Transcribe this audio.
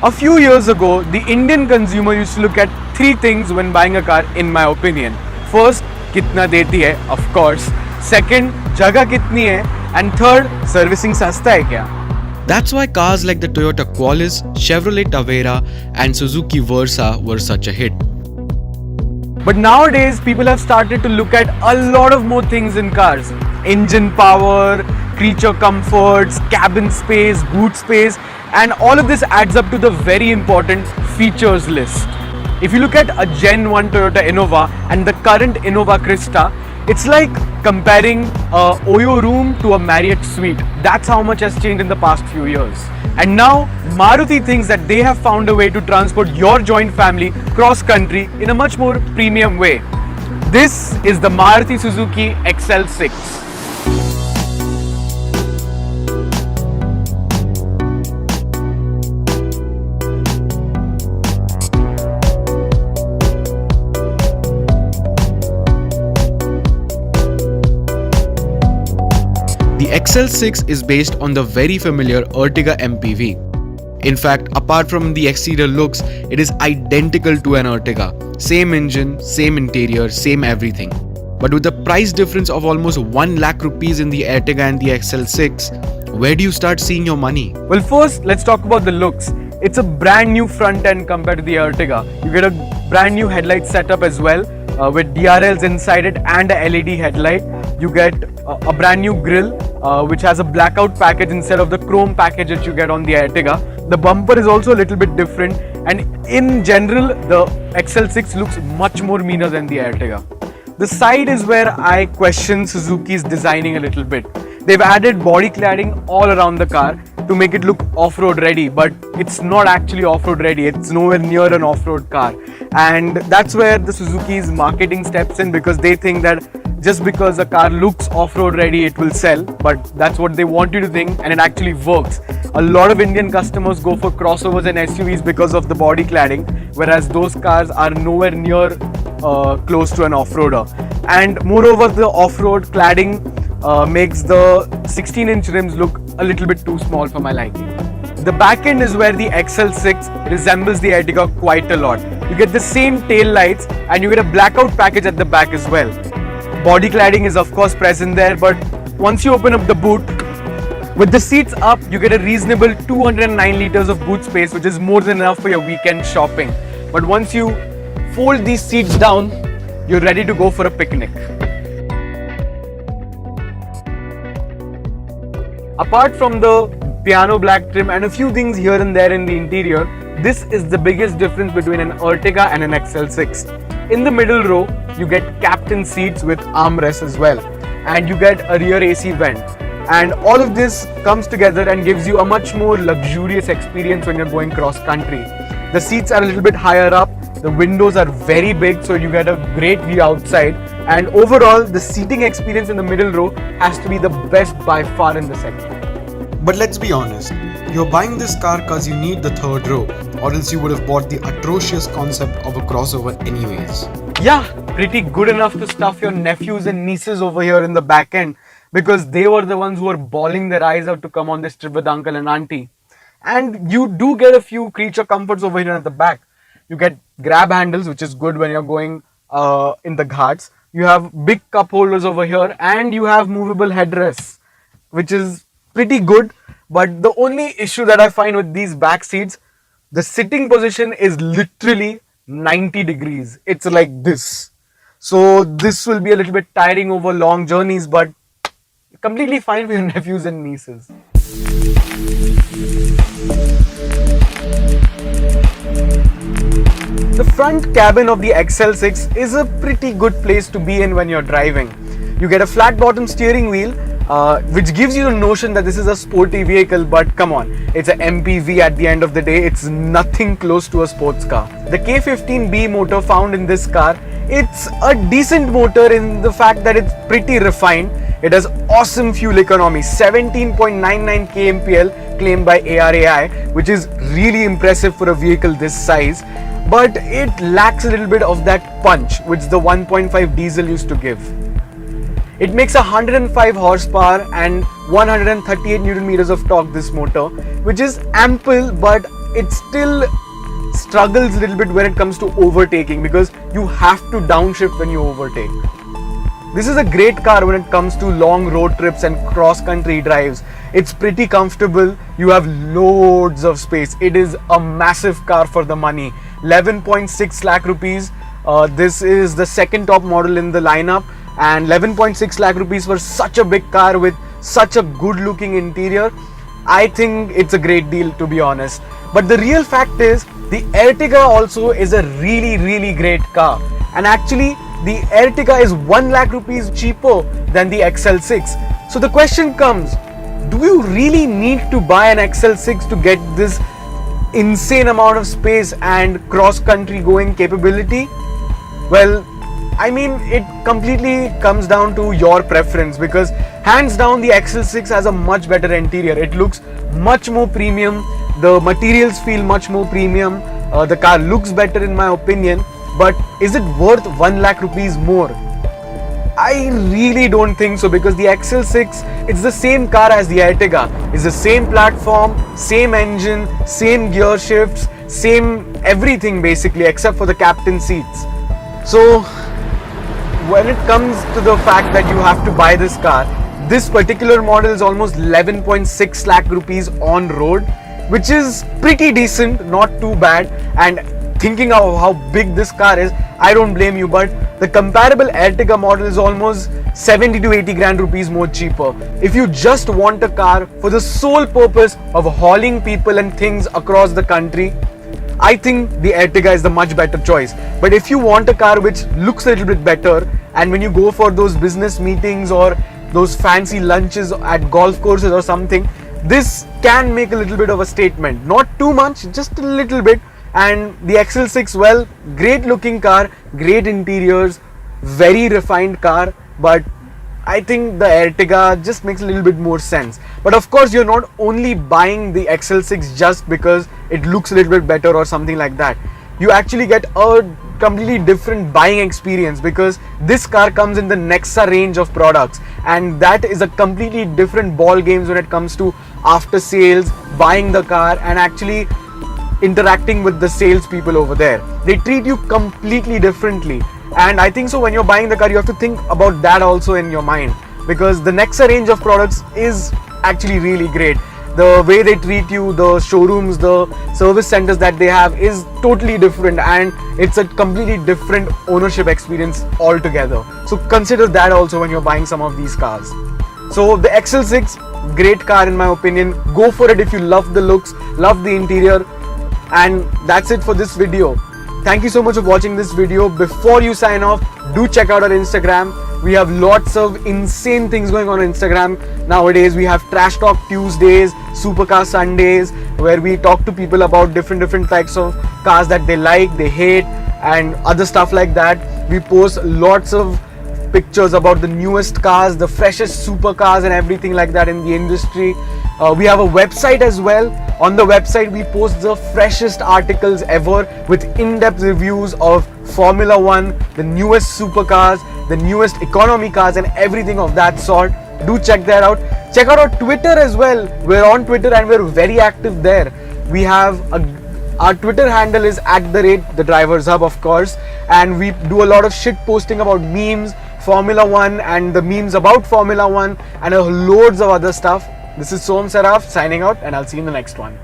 A few years ago, the Indian consumer used to look at three things when buying a car, in my opinion. First, kitna deti hai, of course. Second, jagah kitni hai. And third, servicing sasta hai kya? That's why cars like the Toyota Qualis, Chevrolet Tavera and Suzuki Versa were such a hit. But nowadays, people have started to look at a lot of more things in cars. Engine power, creature comforts, cabin space, boot space, and all of this adds up to the very important features list. If you look at a Gen 1 Toyota Innova and the current Innova Crista, it's like comparing a Oyo room to a Marriott suite. That's how much has changed in the past few years. And now, Maruti thinks that they have found a way to transport your joint family cross-country in a much more premium way. This is the Maruti Suzuki XL6. The XL6 is based on the very familiar Ertiga MPV. In fact, apart from the exterior looks, it is identical to an Ertiga. Same engine, same interior, same everything. But with the price difference of almost 1 lakh rupees in the Ertiga and the XL6, where do you start seeing your money? Well, first, let's talk about the looks. It's a brand new front end compared to the Ertiga. You get a brand new headlight setup as well, with DRLs inside it and a LED headlight. You get a brand new grille, which has a blackout package instead of the chrome package that you get on the Ertiga. The bumper is also a little bit different, and in general, the XL6 looks much more meaner than the Ertiga. The side is where I question Suzuki's designing a little bit. They've added body cladding all around the car to make it look off-road ready, but it's not actually off-road ready. It's nowhere near an off-road car. And that's where the Suzuki's marketing steps in, because they think that just because a car looks off-road ready, it will sell, but that's what they want you to think, and it actually works. A lot of Indian customers go for crossovers and SUVs because of the body cladding, whereas those cars are nowhere near close to an off-roader. And moreover, the off-road cladding makes the 16-inch rims look a little bit too small for my liking. The back end is where the XL6 resembles the Ertiga quite a lot. You get the same tail lights and you get a blackout package at the back as well. Body cladding is of course present there, but once you open up the boot, with the seats up, you get a reasonable 209 liters of boot space, which is more than enough for your weekend shopping. But once you fold these seats down, you're ready to go for a picnic. Apart from the piano black trim and a few things here and there in the interior, this is the biggest difference between an Ertiga and an XL6. In the middle row, you get captain seats with armrests as well, and you get a rear AC vent. And all of this comes together and gives you a much more luxurious experience when you're going cross country. The seats are a little bit higher up, the windows are very big, so you get a great view outside, and overall the seating experience in the middle row has to be the best by far in the segment. But let's be honest, you're buying this car cause you need the third row, or else you would have bought the atrocious concept of a crossover anyways. Yeah, pretty good enough to stuff your nephews and nieces over here in the back end, because they were the ones who were bawling their eyes out to come on this trip with uncle and auntie. And you do get a few creature comforts over here at the back. You get grab handles, which is good when you're going in the ghats. You have big cup holders over here, and you have movable headrests, which is pretty good. But the only issue that I find with these back seats, the sitting position is literally 90 degrees. It's like this. So this will be a little bit tiring over long journeys, but completely fine for your nephews and nieces. The front cabin of the XL6 is a pretty good place to be in when you're driving. You get a flat bottom steering wheel, which gives you the notion that this is a sporty vehicle, but come on, it's an MPV at the end of the day. It's nothing close to a sports car. The K15B motor found in this car, it's a decent motor in the fact that it's pretty refined. It has awesome fuel economy, 17.99 kmpl claimed by ARAI, which is really impressive for a vehicle this size. But it lacks a little bit of that punch which the 1.5 diesel used to give. It makes 105 horsepower and 138 Nm of torque, this motor, which is ample, but it still struggles a little bit when it comes to overtaking, because you have to downshift when you overtake. This is a great car when it comes to long road trips and cross-country drives. It's pretty comfortable. You have loads of space. It is a massive car for the money. 11.6 lakh rupees. This is the second top model in the lineup, and 11.6 lakh rupees for such a big car with such a good-looking interior. I think it's a great deal, to be honest. But the real fact is, the Ertiga also is a really great car. And actually, the Ertiga is 1 lakh rupees cheaper than the XL6. So the question comes, do you really need to buy an XL6 to get this insane amount of space and cross-country going capability? Well, I mean, it completely comes down to your preference, because hands down the XL6 has a much better interior. It looks much more premium. The materials feel much more premium. The car looks better in my opinion. But is it worth 1 lakh rupees more? I really don't think so, because the XL6, it's the same car as the Ertiga. It's the same platform, same engine, same gear shifts, same everything basically, except for the captain seats. So when it comes to the fact that you have to buy this car, this particular model is almost 11.6 lakh rupees on road, which is pretty decent, not too bad. And thinking of how big this car is, I don't blame you, but the comparable Ertiga model is almost 70 to 80 grand rupees more cheaper. If you just want a car for the sole purpose of hauling people and things across the country, I think the Ertiga is the much better choice. But if you want a car which looks a little bit better, and when you go for those business meetings or those fancy lunches at golf courses or something, this can make a little bit of a statement. Not too much, just a little bit. And the XL6, well, great looking car, great interiors, very refined car, but I think the Ertiga just makes a little bit more sense. But of course, you're not only buying the XL6 just because it looks a little bit better or something like that. You actually get a completely different buying experience, because this car comes in the NEXA range of products, and that is a completely different ball games when it comes to after sales, buying the car, and actually interacting with the salespeople over there. They treat you completely differently, and I think so when you're buying the car, you have to think about that also in your mind, because the NEXA range of products is actually really great. The way they treat you, the showrooms, the service centers that they have is totally different, and it's a completely different ownership experience altogether. So consider that also when you're buying some of these cars. So the XL6, great car in my opinion. Go for it if you love the looks, love the interior. And that's it for this video. Thank you so much for watching this video. Before you sign off, do check out our Instagram. We have lots of insane things going on Instagram nowadays. We have Trash Talk Tuesdays, Supercar Sundays, where we talk to people about different types of cars that they like, they hate, and other stuff like that. We post lots of pictures about the newest cars, the freshest supercars and everything like that in the industry. We have a website as well. On the website, we post the freshest articles ever with in-depth reviews of Formula One, the newest supercars, the newest economy cars, and everything of that sort. Do check that out. Check out our Twitter as well. We're on Twitter and we're very active there. We have our Twitter handle is @TheDriversHub, of course, and we do a lot of shit posting about memes, Formula One, and the memes about Formula One, and loads of other stuff. This is Som Saraf signing out, and I'll see you in the next one.